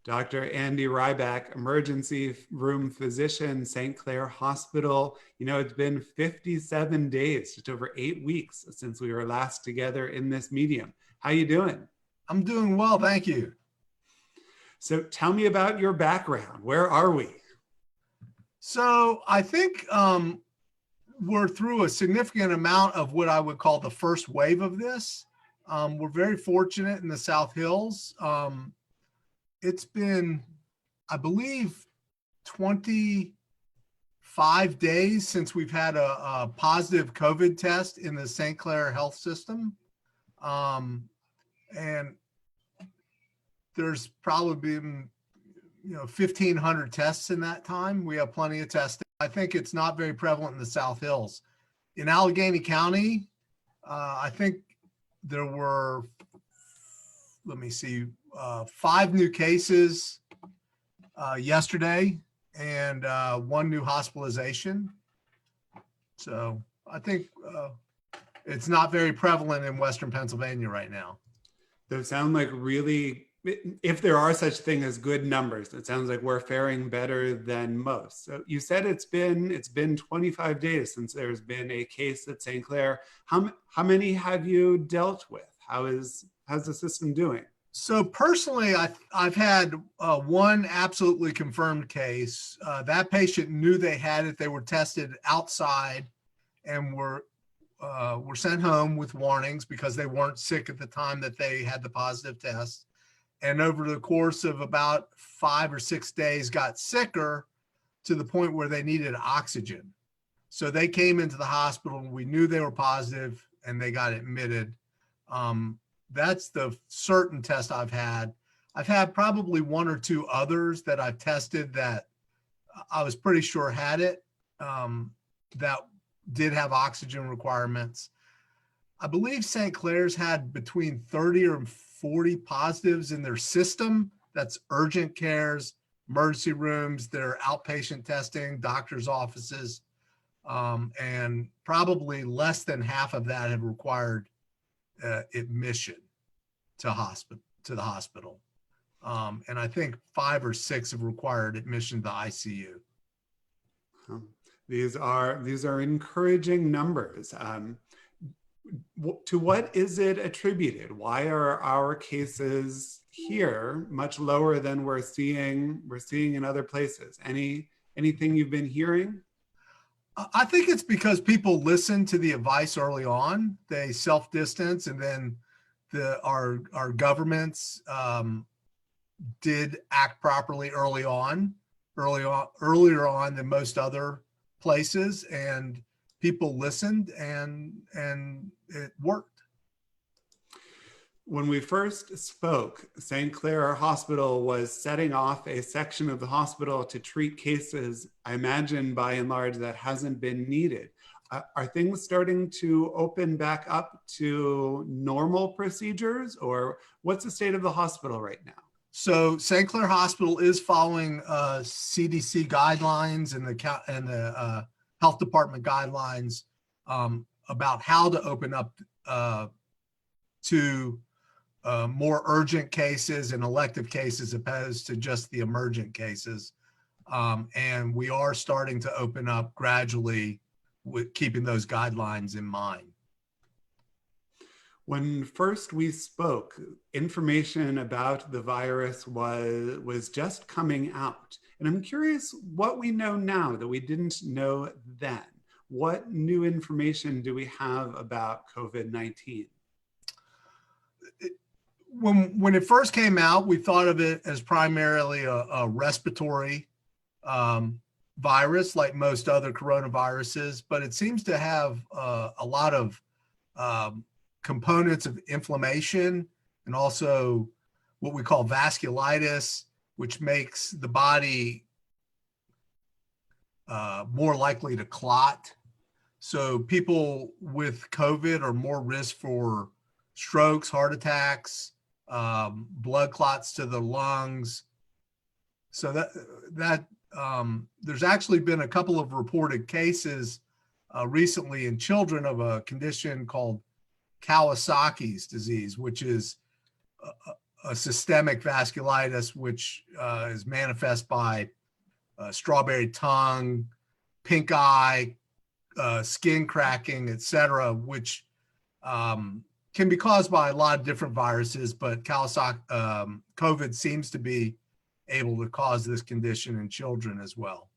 Dr. Andy Reibach, emergency room physician, St. Clair Hospital. It's been 57 days, just over 8 weeks since we were last together in this medium. How you doing? I'm doing well, thank you. So tell me about your background. Where are we? So I think we're through a significant amount of what I would call the first wave of this. We're very fortunate in the South Hills. It's been, I believe, 25 days since we've had a positive COVID test in the St. Clair health system. And there's probably been 1,500 tests in that time. We have plenty of testing. I think it's not very prevalent in the South Hills. In Allegheny County, I think there were, 5 new cases yesterday and 1 new hospitalization. So I think it's not very prevalent in Western Pennsylvania right now. Those sound like really, if there are such thing as good numbers, it sounds like we're faring better than most. So you said it's been 25 days since there's been a case at St. Clair. How many have you dealt with? How's the system doing? So personally, I've had 1 absolutely confirmed case. That patient knew they had it. They were tested outside and were sent home with warnings because they weren't sick at the time that they had the positive test. And over the course of about 5 or 6 days, got sicker to the point where they needed oxygen. So they came into the hospital and we knew they were positive and they got admitted. That's the certain test I've had. I've had probably 1 or 2 others that I've tested that I was pretty sure had it, that did have oxygen requirements. I believe St. Clair's had between 30 or 40 positives in their system. That's urgent cares, emergency rooms, their outpatient testing, doctor's offices, and probably less than half of that have required admission to the hospital. And I think 5 or 6 have required admission to the ICU. These are encouraging numbers. To what is it attributed? Why are our cases here much lower than we're seeing in other places? Anything you've been hearing? I think it's because people listen to the advice early on. They self-distance, and then our governments did act properly earlier on than most other places, and people listened and it worked. When we first spoke, St. Clair Hospital was setting off a section of the hospital to treat cases, I imagine by and large, that hasn't been needed. Are things starting to open back up to normal procedures, or what's the state of the hospital right now? So St. Clair Hospital is following CDC guidelines and the health department guidelines about how to open up to more urgent cases and elective cases opposed to just the emergent cases. And we are starting to open up gradually with keeping those guidelines in mind. When first we spoke, information about the virus was just coming out. And I'm curious what we know now that we didn't know then. What new information do we have about COVID-19? When it first came out, we thought of it as primarily a respiratory virus, like most other coronaviruses, but it seems to have a lot of components of inflammation and also what we call vasculitis, which makes the body more likely to clot. So people with COVID are more risk for strokes, heart attacks, blood clots to the lungs. So that there's actually been a couple of reported cases recently in children of a condition called Kawasaki's disease, which is a systemic vasculitis, which is manifest by strawberry tongue, pink eye, skin cracking, etc., which can be caused by a lot of different viruses, but COVID seems to be able to cause this condition in children as well.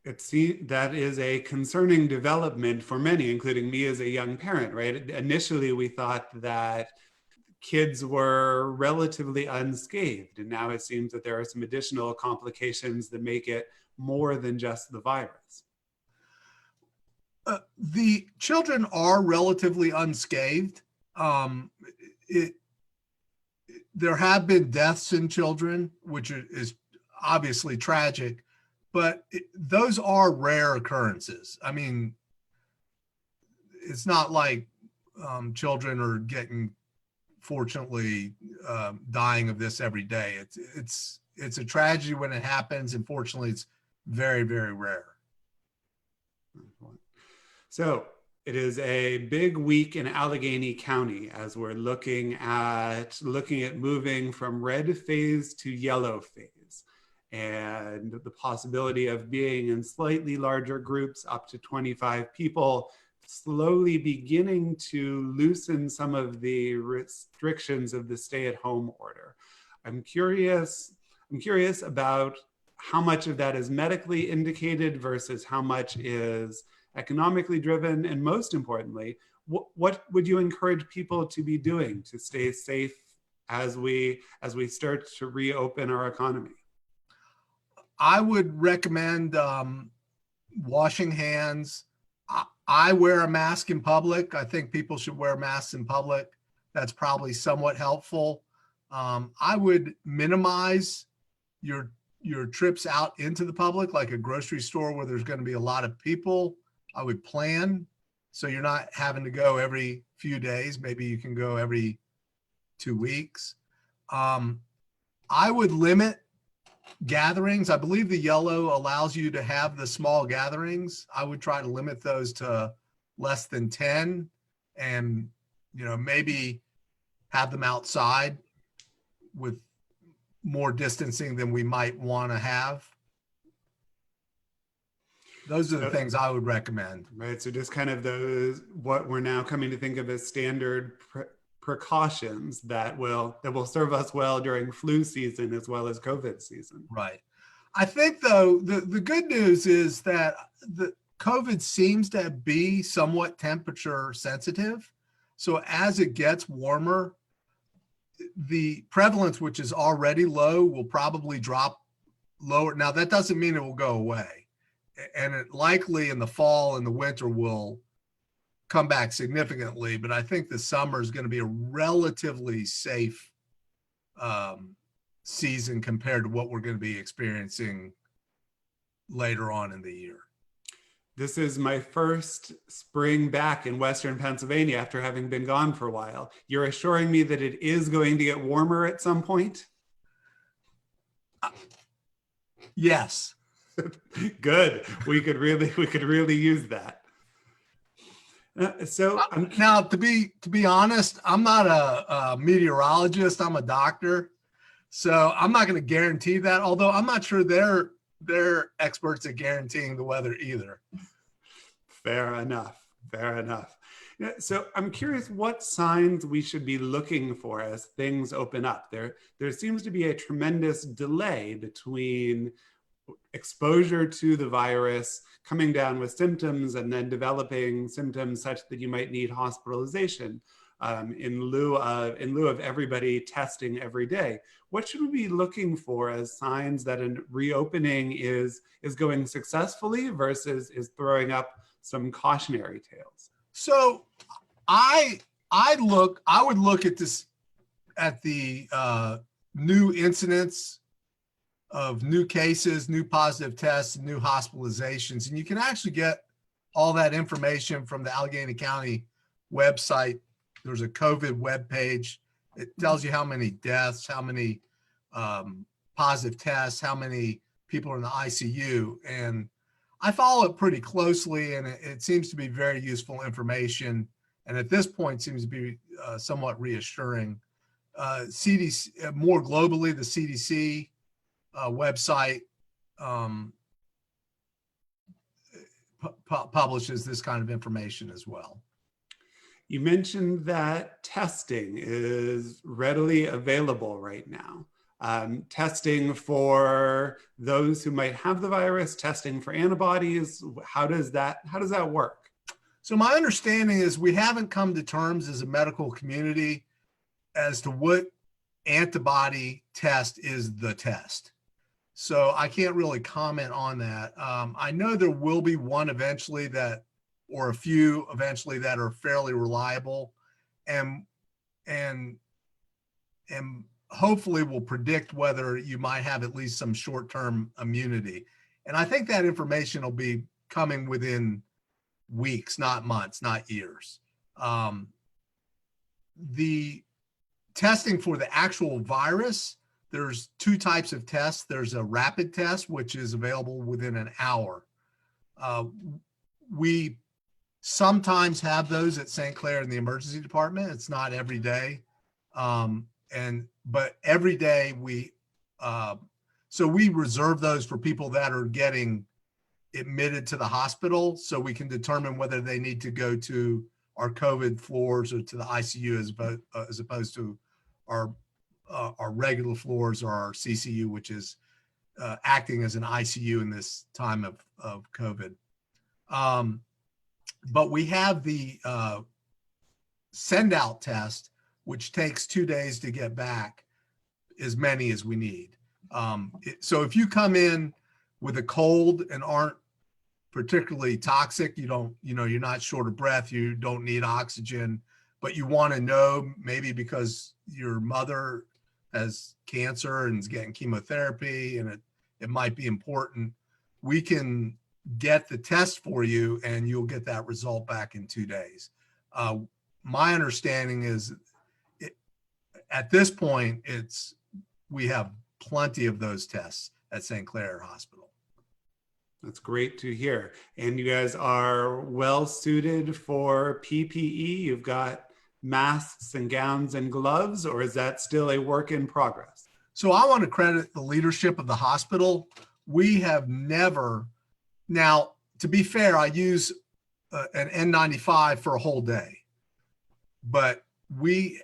That is a concerning development for many, including me as a young parent, right? Initially, we thought that kids were relatively unscathed, and now it seems that there are some additional complications that make it more than just the virus. The children are relatively unscathed. There have been deaths in children, which is obviously tragic, but those are rare occurrences. I mean, it's not like children are getting, fortunately, dying of this every day. It's a tragedy when it happens. Unfortunately, it's very, very rare. So it is a big week in Allegheny County as we're looking at moving from red phase to yellow phase, and the possibility of being in slightly larger groups, up to 25 people, slowly beginning to loosen some of the restrictions of the stay-at-home order. I'm curious about how much of that is medically indicated versus how much is economically driven, and most importantly, what would you encourage people to be doing to stay safe as we start to reopen our economy? I would recommend washing hands. I wear a mask in public. I think people should wear masks in public. That's probably somewhat helpful. I would minimize your trips out into the public, like a grocery store where there's going to be a lot of people. I would plan so you're not having to go every few days. Maybe you can go every 2 weeks. I would limit gatherings. I believe the yellow allows you to have the small gatherings. I would try to limit those to less than 10, and maybe have them outside with more distancing than we might want to have. Those are the things I would recommend. Right. So just kind of those, what we're now coming to think of as standard precautions that will serve us well during flu season as well as COVID season. Right. I think, though, the good news is that the COVID seems to be somewhat temperature sensitive. So as it gets warmer, the prevalence, which is already low, will probably drop lower. Now, that doesn't mean it will go away. And it likely in the fall and the winter will come back significantly. But I think the summer is going to be a relatively safe season compared to what we're going to be experiencing later on in the year. This is my first spring back in Western Pennsylvania after having been gone for a while. You're assuring me that it is going to get warmer at some point? Yes. Good. We could really use that. Now, to be honest, I'm not a meteorologist. I'm a doctor, so I'm not going to guarantee that. Although I'm not sure they're experts at guaranteeing the weather either. Fair enough. Yeah, so I'm curious what signs we should be looking for as things open up. There seems to be a tremendous delay between exposure to the virus, coming down with symptoms, and then developing symptoms such that you might need hospitalization in lieu of everybody testing every day. What should we be looking for as signs that a reopening is going successfully versus is throwing up some cautionary tales? So I would look at this, at the new incidents of new cases, new positive tests, new hospitalizations. And you can actually get all that information from the Allegheny County website. There's a COVID webpage. It tells you how many deaths, how many positive tests, how many people are in the ICU. And I follow it pretty closely, and it seems to be very useful information. And at this point seems to be somewhat reassuring. CDC, more globally, the CDC website publishes this kind of information as well. You mentioned that testing is readily available right now. Testing for those who might have the virus, testing for antibodies. How does that work? So my understanding is we haven't come to terms as a medical community as to what antibody test is the test. So I can't really comment on that. I know there will be one eventually or a few eventually that are fairly reliable and hopefully will predict whether you might have at least some short-term immunity. And I think that information will be coming within weeks, not months, not years. The testing for the actual virus, there's two types of tests. There's a rapid test, which is available within an hour. We sometimes have those at St. Clair in the emergency department. It's not every day. But every day so we reserve those for people that are getting admitted to the hospital, so we can determine whether they need to go to our COVID floors or to the ICU as opposed to our regular floors or our CCU, which is acting as an ICU in this time of COVID. But we have the send out test, which takes 2 days to get back as many as we need. So if you come in with a cold and aren't particularly toxic, you're not short of breath, you don't need oxygen, but you want to know, maybe because your mother has cancer and is getting chemotherapy and it might be important, we can get the test for you and you'll get that result back in 2 days. My understanding is at this point, we have plenty of those tests at St. Clair Hospital. That's great to hear. And you guys are well suited for PPE. You've got masks and gowns and gloves, or is that still a work in progress? So I want to credit the leadership of the hospital. We have never, now to be fair, I use an N95 for a whole day, but we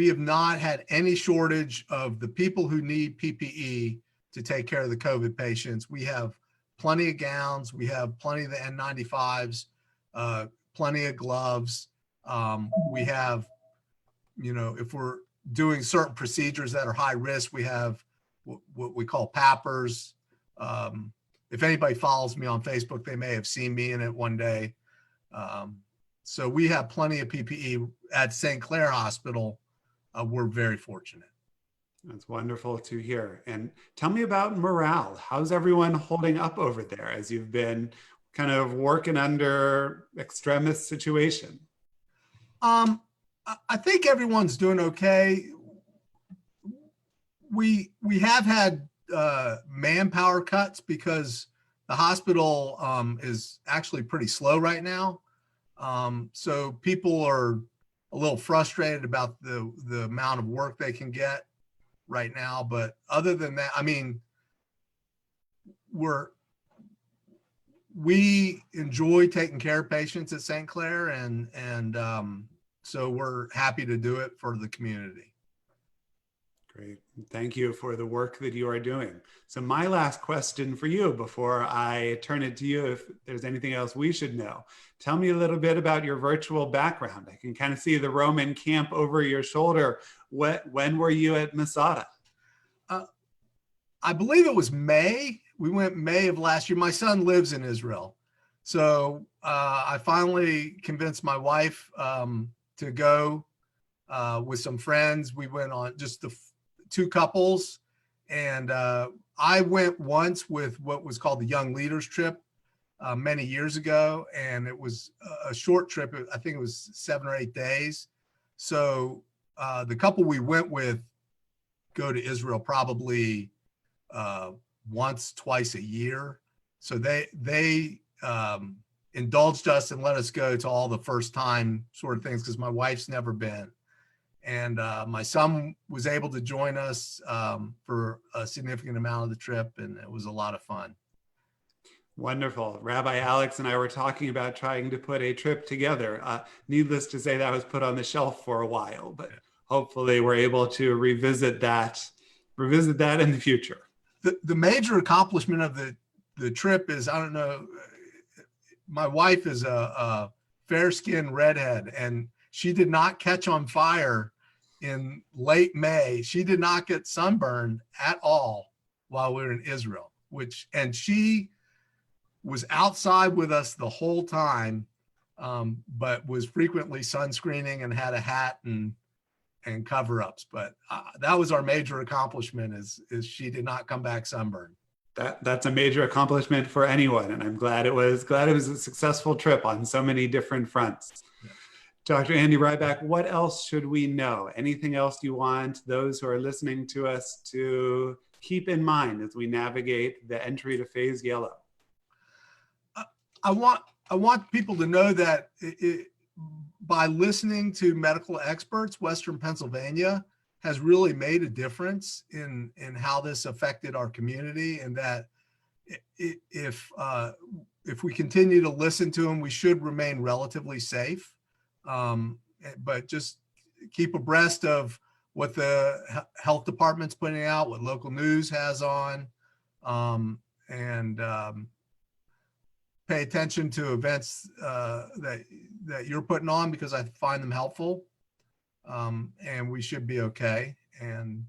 have not had any shortage of the people who need PPE to take care of the COVID patients. We have plenty of gowns. We have plenty of the N95s, plenty of gloves. We have, if we're doing certain procedures that are high risk, we have what we call PAPRs. If anybody follows me on Facebook, they may have seen me in it one day. So we have plenty of PPE at St. Clair Hospital. We're very fortunate. That's wonderful to hear. And tell me about morale. How's everyone holding up over there as you've been kind of working under extremist situation? I think everyone's doing okay. We have had manpower cuts because the hospital is actually pretty slow right now. So people are a little frustrated about the amount of work they can get right now. But other than that, I mean, we enjoy taking care of patients at St. Clair, and so we're happy to do it for the community. Great. Thank you for the work that you are doing. So my last question for you before I turn it to you, if there's anything else we should know, tell me a little bit about your virtual background. I can kind of see the Roman camp over your shoulder. When were you at Masada? I believe it was May. We went May of last year. My son lives in Israel. So I finally convinced my wife to go with some friends. We went on just the two couples, and I went once with what was called the Young Leaders Trip many years ago, and it was a short trip. I think it was 7 or 8 days. So the couple we went with go to Israel probably once, twice a year. So they indulged us and let us go to all the first time sort of things because my wife's never been. And my son was able to join us for a significant amount of the trip, and it was a lot of fun. Wonderful. Rabbi Alex and I were talking about trying to put a trip together. Needless to say, that was put on the shelf for a while, but hopefully we're able to revisit that in the future. The major accomplishment of the trip is, I don't know, my wife is a fair-skinned redhead, and she did not catch on fire in late May. She did not get sunburned at all while we were in Israel, and she was outside with us the whole time, but was frequently sunscreening and had a hat and cover-ups. But that was our major accomplishment, is she did not come back sunburned. That's a major accomplishment for anyone, and I'm glad it was a successful trip on so many different fronts. Yeah. Dr. Andy Reibach, what else should we know? Anything else you want those who are listening to us to keep in mind as we navigate the entry to phase yellow? I want people to know that by listening to medical experts, Western Pennsylvania has really made a difference in how this affected our community, and that if we continue to listen to them, we should remain relatively safe. But just keep abreast of what the health department's putting out, what local news has on, and pay attention to events that you're putting on, because I find them helpful. And we should be okay. And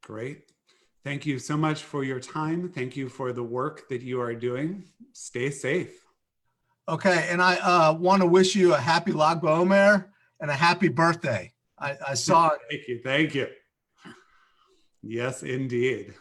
great. Thank you so much for your time. Thank you for the work that you are doing. Stay safe. Okay. And I want to wish you a happy Lag BaOmer and a happy birthday. I saw it. Thank you. Thank you. Yes, indeed.